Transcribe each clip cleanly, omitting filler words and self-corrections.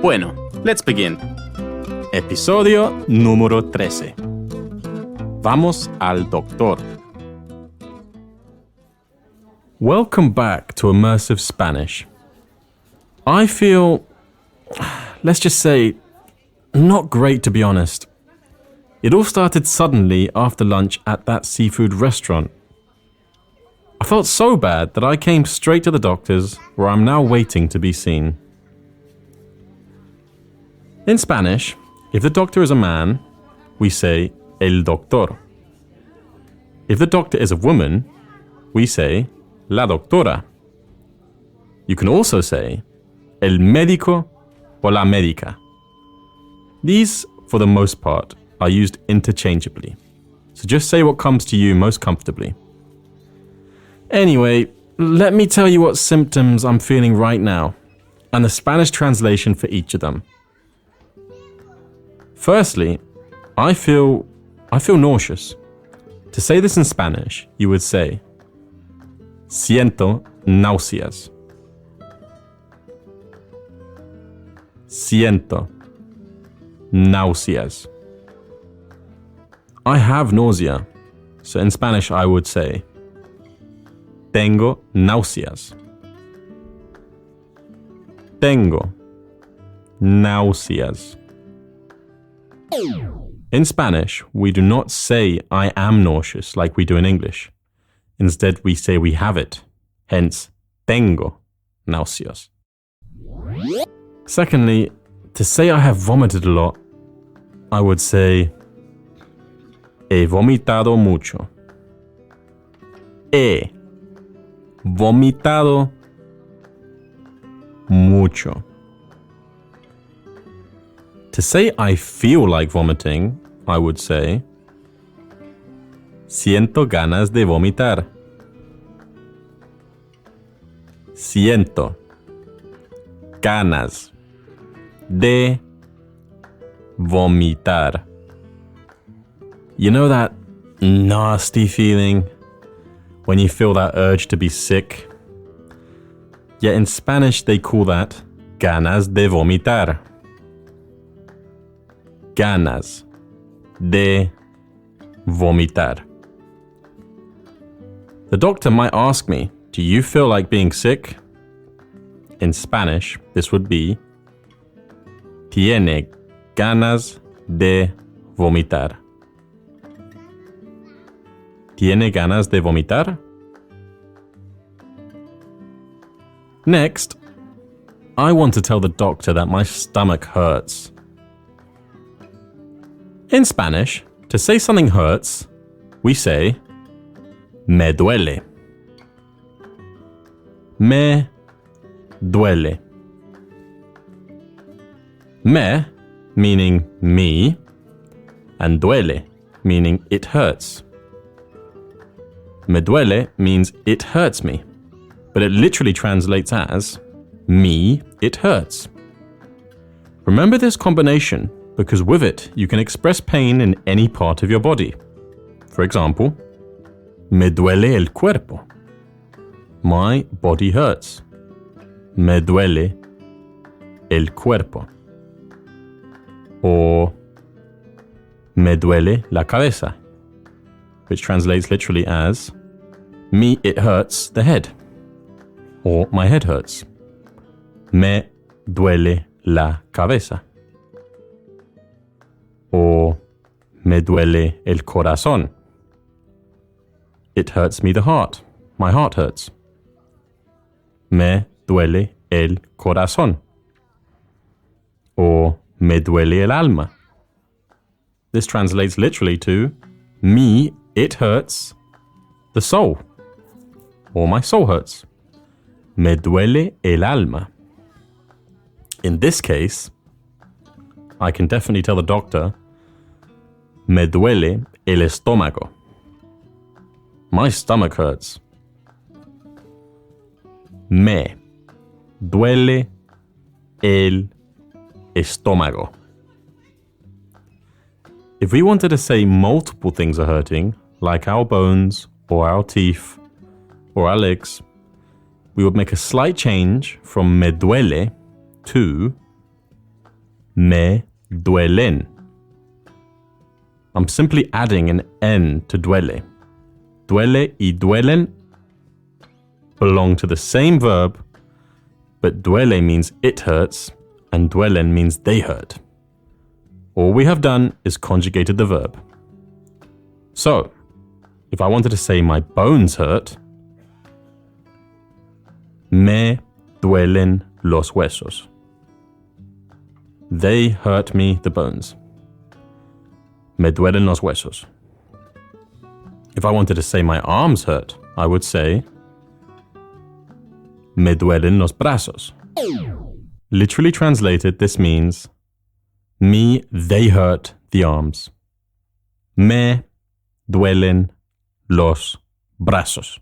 Bueno, let's begin. Episodio número 13. Vamos al doctor. Welcome back to Immersive Spanish. I feel, let's just say, not great to be honest. It all started suddenly after lunch at that seafood restaurant. I felt so bad that I came straight to the doctor's, where I'm now waiting to be seen. In Spanish, if the doctor is a man, we say el doctor. If the doctor is a woman, we say la doctora. You can also say el médico o la médica. These, for the most part, are used interchangeably. So just say what comes to you most comfortably. Anyway, let me tell you what symptoms I'm feeling right now, and the Spanish translation for each of them. Firstly, I feel nauseous. To say this in Spanish, you would say, siento náuseas. Siento náuseas. I have nausea, so in Spanish I would say, tengo náuseas. Tengo náuseas. In Spanish, we do not say I am nauseous like we do in English. Instead, we say we have it. Hence, tengo náuseas. Secondly, to say I have vomited a lot, I would say he vomitado mucho. He vomitado mucho. To say I feel like vomiting, I would say siento ganas de vomitar. Siento ganas de vomitar. You know that nasty feeling when you feel that urge to be sick? Yet in Spanish they call that ganas de vomitar. Ganas de vomitar. The doctor might ask me, do you feel like being sick? In Spanish, this would be tiene ganas de vomitar. ¿Tiene ganas de vomitar? Next, I want to tell the doctor that my stomach hurts. In Spanish, to say something hurts, we say me duele. Me duele. Me meaning me, and duele meaning it hurts. Me duele means it hurts me, but it literally translates as me, it hurts. Remember this combination because with it you can express pain in any part of your body. For example, me duele el cuerpo. My body hurts. Me duele el cuerpo. Or me duele la cabeza, which translates literally as me, it hurts the head. Or my head hurts. Me duele la cabeza. Or me duele el corazón. It hurts me the heart. My heart hurts. Me duele el corazón. Or me duele el alma. This translates literally to me, it hurts the soul. Or my soul hurts. Me duele el alma. In this case, I can definitely tell the doctor, me duele el estómago. My stomach hurts. Me duele el estómago. If we wanted to say multiple things are hurting, like our bones, or our teeth, or our legs, we would make a slight change from me duele to Me duelen. I'm simply adding an N to duele. Duele y duelen belong to the same verb, but duele means it hurts and duelen means they hurt. All we have done is conjugated the verb. So, if I wanted to say my bones hurt, me duelen los huesos. They hurt me the bones. Me duelen los huesos. If I wanted to say my arms hurt, I would say me duelen los brazos. Literally translated, this means me, they hurt the arms. Me duelen los brazos.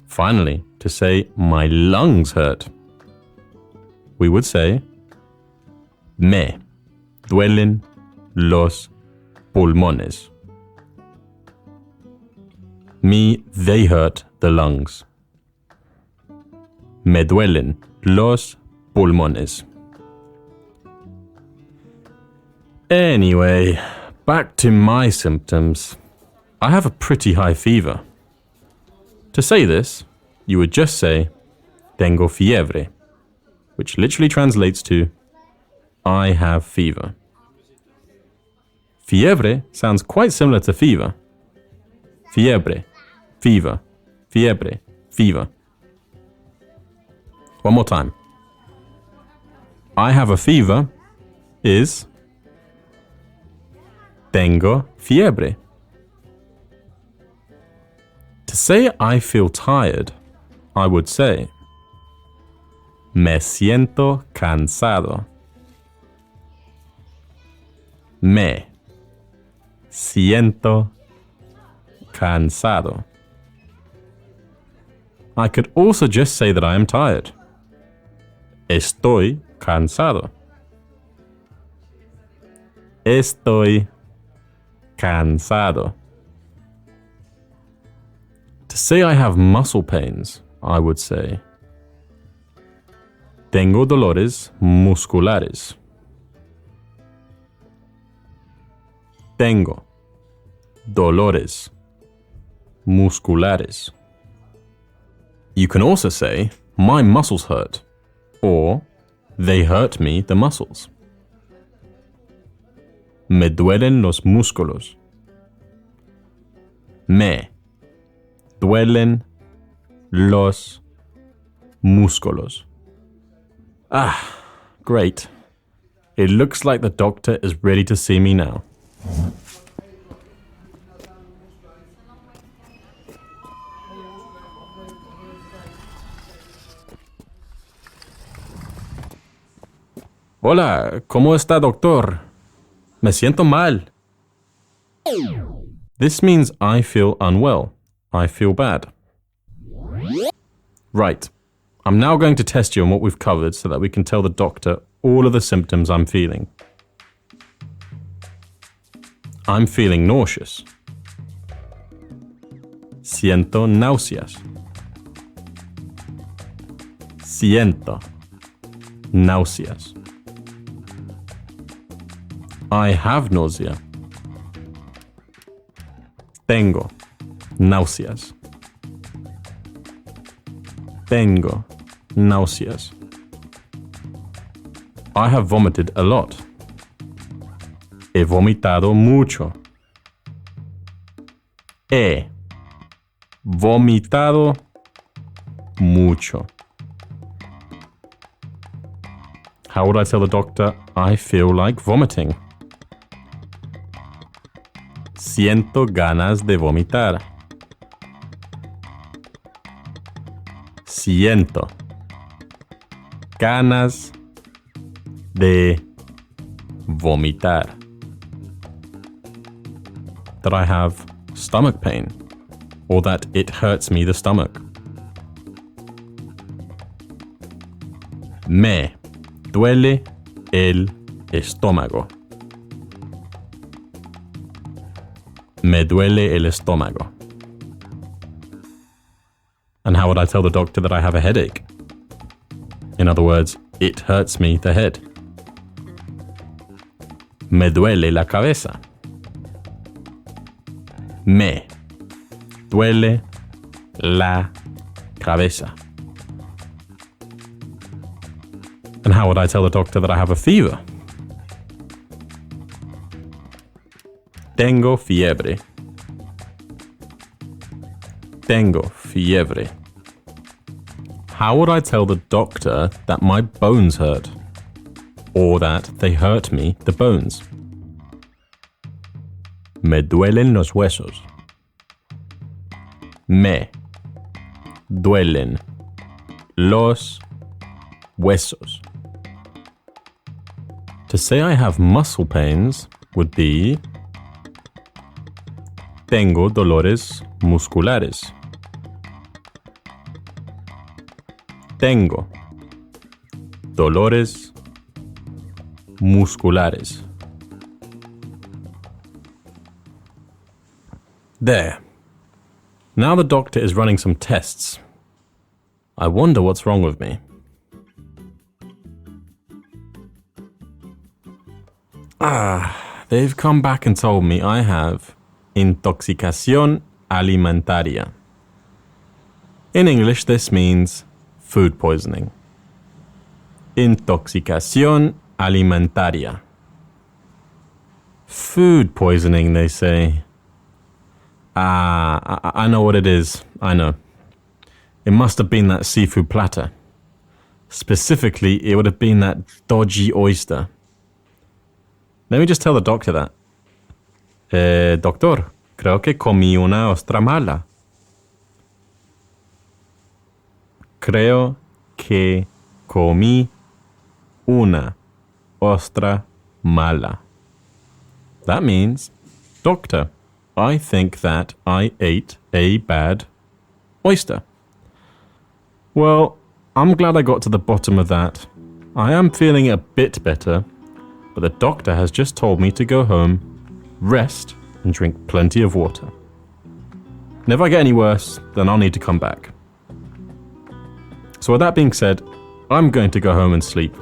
Finally, to say my lungs hurt, we would say me duelen los pulmones. Me, they hurt the lungs. Me duelen los pulmones. Anyway, back to my symptoms. I have a pretty high fever. To say this, you would just say, tengo fiebre, which literally translates to, I have fever. Fiebre sounds quite similar to fever. Fiebre, fever, fiebre, fever. One more time. I have a fever is tengo fiebre. To say I feel tired, I would say me siento cansado. Me siento cansado. I could also just say that I am tired. Estoy cansado. Estoy cansado. To say I have muscle pains, I would say tengo dolores musculares. Tengo dolores musculares. You can also say, my muscles hurt, or they hurt me the muscles. Me duelen los músculos. Me duelen los músculos. Ah, great. It looks like the doctor is ready to see me now. Hola, ¿cómo está, doctor? Me siento mal. This means I feel unwell. I feel bad. Right. I'm now going to test you on what we've covered so that we can tell the doctor all of the symptoms I'm feeling. I'm feeling nauseous. Siento náuseas. Siento náuseas. I have nausea. Tengo náuseas. Tengo náuseas. I have vomited a lot. He vomitado mucho. He vomitado mucho. How would I tell the doctor I feel like vomiting? Siento ganas de vomitar. Siento ganas de vomitar. That I have stomach pain, or that it hurts me the stomach. Me duele el estómago. Me duele el estómago. And how would I tell the doctor that I have a headache? In other words, it hurts me the head. Me duele la cabeza. Me duele la cabeza. And how would I tell the doctor that I have a fever? Tengo fiebre. Tengo fiebre. How would I tell the doctor that my bones hurt? Or that they hurt me, the bones? Me duelen los huesos. Me duelen los huesos. To say I have muscle pains would be tengo dolores musculares. Tengo dolores musculares. There. Now the doctor is running some tests. I wonder what's wrong with me. They've come back and told me I have intoxicación alimentaria. In English, this means food poisoning. Intoxicación alimentaria. Food poisoning, they say. I know what it is. I know. It must have been that seafood platter. Specifically, it would have been that dodgy oyster. Let me just tell the doctor that. Doctor, creo que comí una ostra mala. Creo que comí una ostra mala. That means, doctor, I think that I ate a bad oyster. Well, I'm glad I got to the bottom of that. I am feeling a bit better, but the doctor has just told me to go home, rest, and drink plenty of water. And if I get any worse, then I'll need to come back. So with that being said, I'm going to go home and sleep.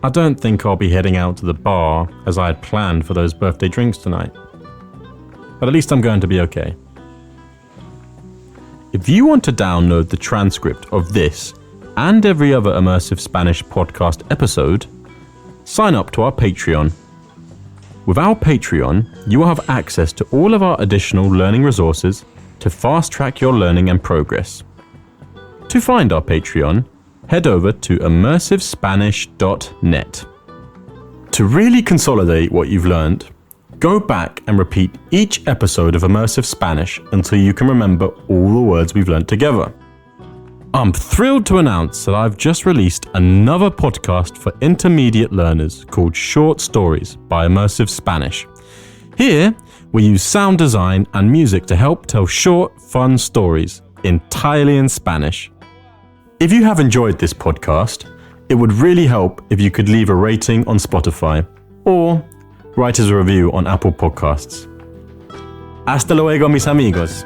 I don't think I'll be heading out to the bar as I had planned for those birthday drinks tonight. But at least I'm going to be okay. If you want to download the transcript of this and every other Immersive Spanish podcast episode, sign up to our Patreon. With our Patreon, you will have access to all of our additional learning resources to fast-track your learning and progress. To find our Patreon, head over to immersivespanish.net. To really consolidate what you've learned, go back and repeat each episode of Immersive Spanish until you can remember all the words we've learned together. I'm thrilled to announce that I've just released another podcast for intermediate learners called Short Stories by Immersive Spanish. Here, we use sound design and music to help tell short, fun stories entirely in Spanish. If you have enjoyed this podcast, it would really help if you could leave a rating on Spotify or write us a review on Apple Podcasts. Hasta luego, mis amigos.